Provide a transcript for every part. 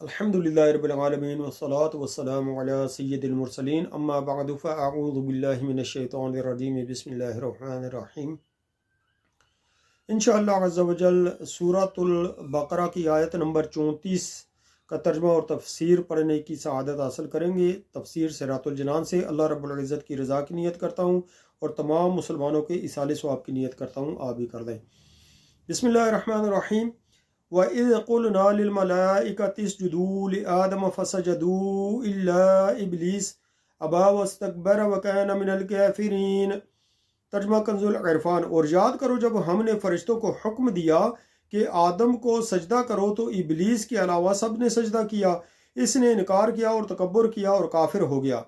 الحمدللہ رب العالمین والصلاة والسلام علی سید المرسلین اما بعد فاعوذ باللہ من الشیطان الرجیم بسم اللہ الرحمن الرحیم۔ انشاءاللہ عز و جل سورۃ البقرہ کی آیت نمبر 34 کا ترجمہ اور تفسیر پڑھنے کی سعادت حاصل کریں گے۔ تفسیر صراط الجنان سے اللہ رب العزت کی رضا کی نیت کرتا ہوں اور تمام مسلمانوں کے ایصال ثواب کی نیت کرتا ہوں، آپ بھی کر دیں۔ بسم اللہ الرحمن الرحیم۔ وَإِذْ قُلْنَا لِلْمَلَائِكَةِ اسْجُدُوا لِآدَمَ فَسَجَدُوا إِلَّا إِبْلِيسَ أَبَى وَاسْتَكْبَرَ وَكَانَ مِنَ الْكَافِرِينَ۔ ترجمہ کنز العرفان۔ اور یاد کرو جب ہم نے فرشتوں کو حکم دیا کہ آدم کو سجدہ کرو تو ابلیس کے علاوہ سب نے سجدہ کیا، اس نے انکار کیا اور تکبر کیا اور کافر ہو گیا۔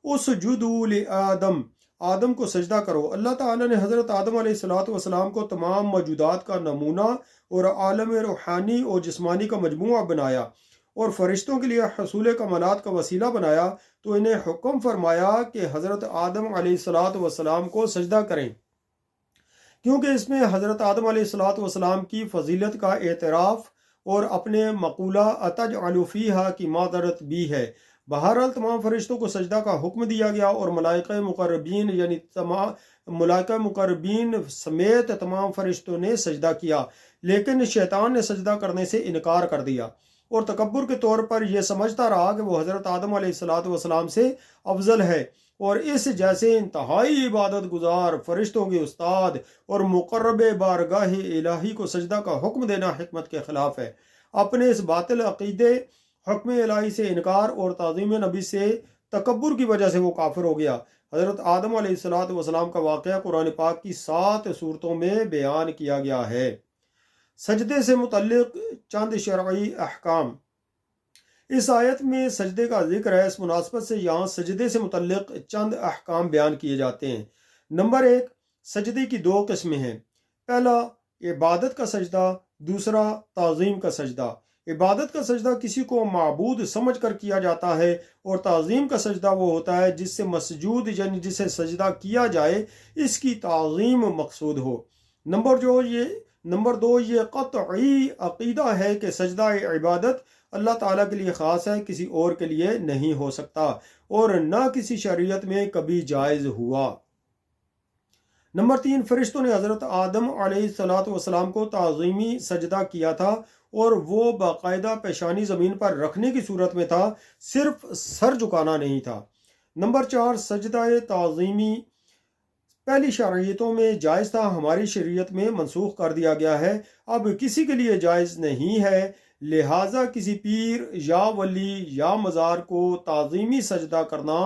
اسجدوا لآدم، آدم کو سجدہ کرو۔ اللہ تعالیٰ نے حضرت آدم علیہ السلام کو تمام موجودات کا نمونہ اور عالم روحانی اور جسمانی کا مجموعہ بنایا اور فرشتوں کے لیے حصول کمالات کا وسیلہ بنایا، تو انہیں حکم فرمایا کہ حضرت آدم علیہ السلام کو سجدہ کریں، کیونکہ اس میں حضرت آدم علیہ السلام کی فضیلت کا اعتراف اور اپنے مقولہ اتجعل فیہا کی معذرت بھی ہے۔ بہرحال تمام فرشتوں کو سجدہ کا حکم دیا گیا اور ملائکہ مقربین یعنی ملائکہ مقربین سمیت تمام فرشتوں نے سجدہ کیا، لیکن شیطان نے سجدہ کرنے سے انکار کر دیا اور تکبر کے طور پر یہ سمجھتا رہا کہ وہ حضرت آدم علیہ السلام سے افضل ہے، اور اس جیسے انتہائی عبادت گزار فرشتوں کے استاد اور مقرب بارگاہ الہی کو سجدہ کا حکم دینا حکمت کے خلاف ہے۔ اپنے اس باطل عقیدے، حکم الہی سے انکار اور تعظیم نبی سے تکبر کی وجہ سے وہ کافر ہو گیا۔ حضرت آدم علیہ السلام کا واقعہ قرآن پاک کی 7 صورتوں میں بیان کیا گیا ہے۔ سجدے سے متعلق چند شرعی احکام۔ اس آیت میں سجدے کا ذکر ہے، اس مناسبت سے یہاں سجدے سے متعلق چند احکام بیان کیے جاتے ہیں۔ نمبر 1، سجدے کی 2 قسمیں ہیں۔ پہلا عبادت کا سجدہ، دوسرا تعظیم کا سجدہ۔ عبادت کا سجدہ کسی کو معبود سمجھ کر کیا جاتا ہے، اور تعظیم کا سجدہ وہ ہوتا ہے جس سے مسجود یعنی جسے سجدہ کیا جائے اس کی تعظیم مقصود ہو۔ نمبر 2، یہ قطعی عقیدہ ہے کہ سجدہ عبادت اللہ تعالیٰ کے لیے خاص ہے، کسی اور کے لیے نہیں ہو سکتا اور نہ کسی شریعت میں کبھی جائز ہوا۔ نمبر 3، فرشتوں نے حضرت آدم علیہ السلام کو تعظیمی سجدہ کیا تھا، اور وہ باقاعدہ پیشانی زمین پر رکھنے کی صورت میں تھا، صرف سر جھکانا نہیں تھا۔ نمبر 4، سجدہ تعظیمی پہلی شریعتوں میں جائز تھا، ہماری شریعت میں منسوخ کر دیا گیا ہے، اب کسی کے لیے جائز نہیں ہے، لہٰذا کسی پیر یا ولی یا مزار کو تعظیمی سجدہ کرنا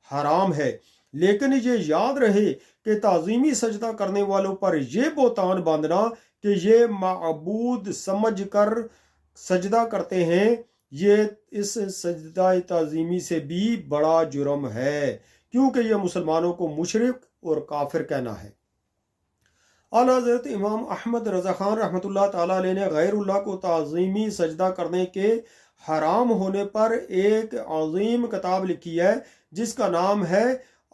حرام ہے۔ لیکن یہ یاد رہے کہ تعظیمی سجدہ کرنے والوں پر یہ بہتان باندھنا کہ یہ معبود سمجھ کر سجدہ کرتے ہیں، یہ اس سجدہ تعظیمی سے بھی بڑا جرم ہے، کیونکہ یہ مسلمانوں کو مشرک اور کافر کہنا ہے۔ اعلیٰ حضرت امام احمد رضا خان رحمۃ اللہ تعالیٰ علیہ نے غیر اللہ کو تعظیمی سجدہ کرنے کے حرام ہونے پر ایک عظیم کتاب لکھی ہے جس کا نام ہے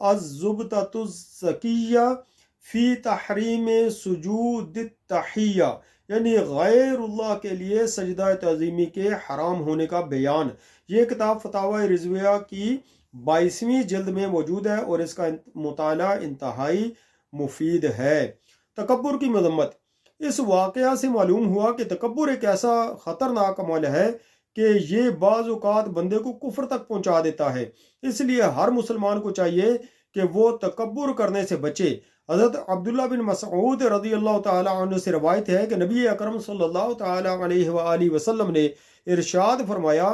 الزبدۃ الزکیہ فی تحریم سجود التحیہ، یعنی غیر اللہ کے لیے سجدہ تعظیمی کے حرام ہونے کا بیان۔ یہ کتاب فتاوی رضویہ کی 22ویں جلد میں موجود ہے اور اس کا مطالعہ انتہائی مفید ہے۔ تکبر کی مذمت۔ اس واقعہ سے معلوم ہوا کہ تکبر ایک ایسا خطرناک عمل ہے کہ یہ بعض اوقات بندے کو کفر تک پہنچا دیتا ہے، اس لیے ہر مسلمان کو چاہیے کہ وہ تکبر کرنے سے بچے۔ حضرت عبداللہ بن مسعود رضی اللہ تعالیٰ عنہ سے روایت ہے کہ نبی اکرم صلی اللہ تعالیٰ علیہ وآلہ وسلم نے ارشاد فرمایا،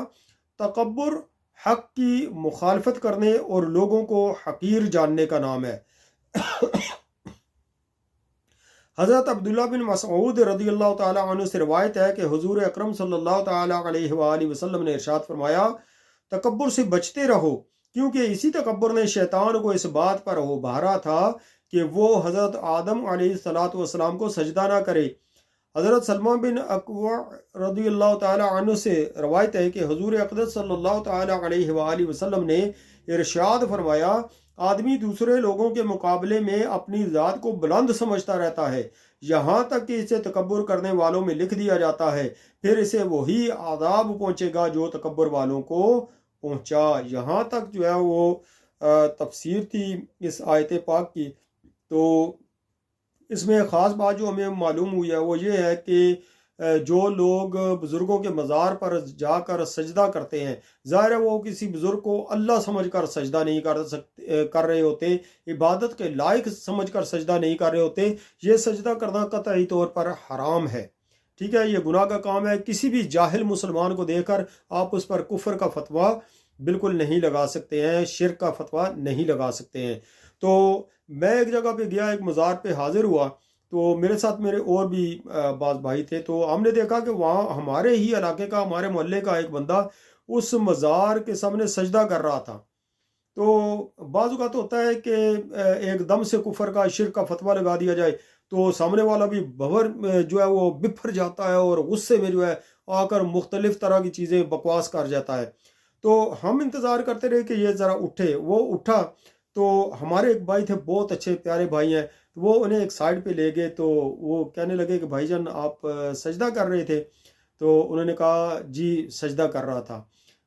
تکبر حق کی مخالفت کرنے اور لوگوں کو حقیر جاننے کا نام ہے۔ حضرت عبداللہ بن مسعود رضی اللہ تعالیٰ عنہ سے روایت ہے کہ حضور اکرم صلی اللہ تعالیٰ علیہ وآلہ وسلم نے ارشاد فرمایا، تکبر سے بچتے رہو، کیونکہ اسی تکبر نے شیطان کو اس بات پر ابھارا تھا کہ وہ حضرت آدم علیہ السلام کو سجدہ نہ کرے۔ حضرت سلمہ بن اکوع رضی اللہ تعالی عنہ سے روایت ہے کہ حضور اقدس صلی اللہ تعالی علیہ وآلہ وسلم نے ارشاد فرمایا، آدمی دوسرے لوگوں کے مقابلے میں اپنی ذات کو بلند سمجھتا رہتا ہے یہاں تک کہ اسے تکبر کرنے والوں میں لکھ دیا جاتا ہے، پھر اسے وہی عذاب پہنچے گا جو تکبر والوں کو پہنچا۔ یہاں تک جو ہے وہ تفسیر تھی اس آیت پاک کی۔ تو اس میں خاص بات جو ہمیں معلوم ہوئی ہے وہ یہ ہے کہ جو لوگ بزرگوں کے مزار پر جا کر سجدہ کرتے ہیں، ظاہر ہے وہ کسی بزرگ کو اللہ سمجھ کر سجدہ نہیں کر رہے ہوتے، عبادت کے لائق سمجھ کر سجدہ نہیں کر رہے ہوتے، یہ سجدہ کرنا قطعی طور پر حرام ہے، ٹھیک ہے، یہ گناہ کا کام ہے۔ کسی بھی جاہل مسلمان کو دیکھ کر آپ اس پر کفر کا فتویٰ بالکل نہیں لگا سکتے ہیں، شرک کا فتویٰ نہیں لگا سکتے ہیں۔ تو میں ایک جگہ پہ گیا، ایک مزار پہ حاضر ہوا، تو میرے ساتھ میرے اور بھی بعض بھائی تھے، تو ہم نے دیکھا کہ وہاں ہمارے ہی علاقے کا، ہمارے محلے کا ایک بندہ اس مزار کے سامنے سجدہ کر رہا تھا۔ تو بعض اوقات ہوتا ہے کہ ایک دم سے کفر کا، شرک کا فتویٰ لگا دیا جائے تو سامنے والا بھی جو ہے وہ بپھر جاتا ہے اور غصے میں جو ہے آ کر مختلف طرح کی چیزیں بکواس کر جاتا ہے۔ تو ہم انتظار کرتے رہے کہ یہ ذرا اٹھے، وہ اٹھا تو ہمارے ایک بھائی تھے، بہت اچھے پیارے بھائی ہیں، وہ انہیں ایک سائڈ پہ لے گئے، تو وہ کہنے لگے کہ بھائی جان آپ سجدہ کر رہے تھے؟ تو انہوں نے کہا جی سجدہ کر رہا تھا۔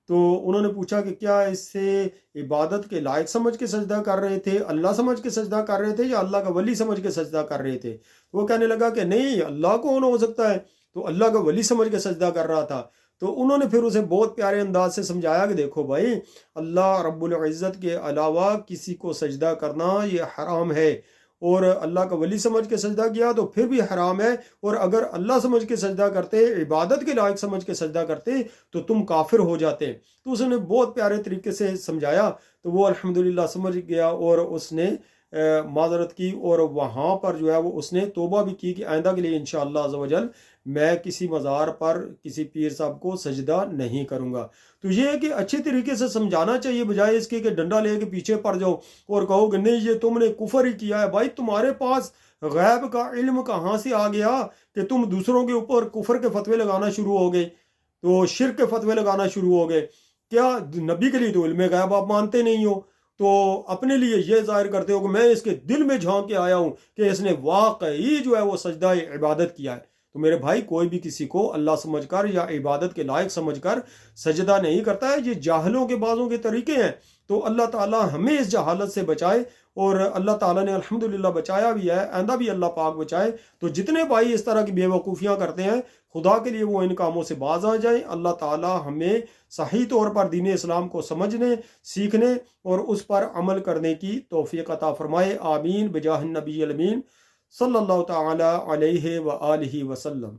تو انہوں نے پوچھا کہ کیا اس سے عبادت کے لائق سمجھ کے سجدہ کر رہے تھے، اللہ سمجھ کے سجدہ کر رہے تھے، یا اللہ کا ولی سمجھ کے سجدہ کر رہے تھے؟ وہ کہنے لگا کہ نہیں، اللہ کون ہو سکتا ہے، تو اللہ کا ولی سمجھ کے سجدہ کر رہا تھا۔ تو انہوں نے پھر اسے بہت پیارے انداز سے سمجھایا کہ دیکھو بھائی، اللہ رب العزت کے علاوہ کسی کو سجدہ کرنا یہ حرام ہے، اور اللہ کا ولی سمجھ کے سجدہ کیا تو پھر بھی حرام ہے، اور اگر اللہ سمجھ کے سجدہ کرتے، عبادت کے لائق سمجھ کے سجدہ کرتے تو تم کافر ہو جاتے۔ تو اس نے بہت پیارے طریقے سے سمجھایا، تو وہ الحمدللہ سمجھ گیا، اور اس نے معذرت کی، اور وہاں پر جو ہے وہ اس نے توبہ بھی کی کہ آئندہ کے لیے انشاءاللہ عز و جل میں کسی مزار پر کسی پیر صاحب کو سجدہ نہیں کروں گا۔ تو یہ ہے کہ اچھے طریقے سے سمجھانا چاہیے، بجائے اس کے کہ ڈنڈا لے کے پیچھے پڑ جاؤ اور کہو کہ نہیں یہ تم نے کفر ہی کیا ہے۔ بھائی تمہارے پاس غیب کا علم کہاں سے آ گیا کہ تم دوسروں کے اوپر کفر کے فتوے لگانا شروع ہو گئے، تو شرک کے فتوے لگانا شروع ہو گئے؟ کیا نبی کے لیے تو علم غیب آپ مانتے نہیں ہو، تو اپنے لیے یہ ظاہر کرتے ہو کہ میں اس کے دل میں جھانک کے آیا ہوں کہ اس نے واقعی جو ہے وہ سجدہ عبادت کیا ہے۔ تو میرے بھائی، کوئی بھی کسی کو اللہ سمجھ کر یا عبادت کے لائق سمجھ کر سجدہ نہیں کرتا ہے، یہ جاہلوں کے بعضوں کے طریقے ہیں۔ تو اللہ تعالی ہمیں اس جہالت سے بچائے، اور اللہ تعالیٰ نے الحمدللہ بچایا بھی ہے، آئندہ بھی اللہ پاک بچائے۔ تو جتنے بھائی اس طرح کی بے وقوفیاں کرتے ہیں، خدا کے لیے وہ ان کاموں سے باز آ جائیں۔ اللہ تعالیٰ ہمیں صحیح طور پر دین اسلام کو سمجھنے، سیکھنے اور اس پر عمل کرنے کی توفیق عطا فرمائے، آمین، بجاہ النبی الامین صلی اللہ تعالی علیہ وآلہ وسلم۔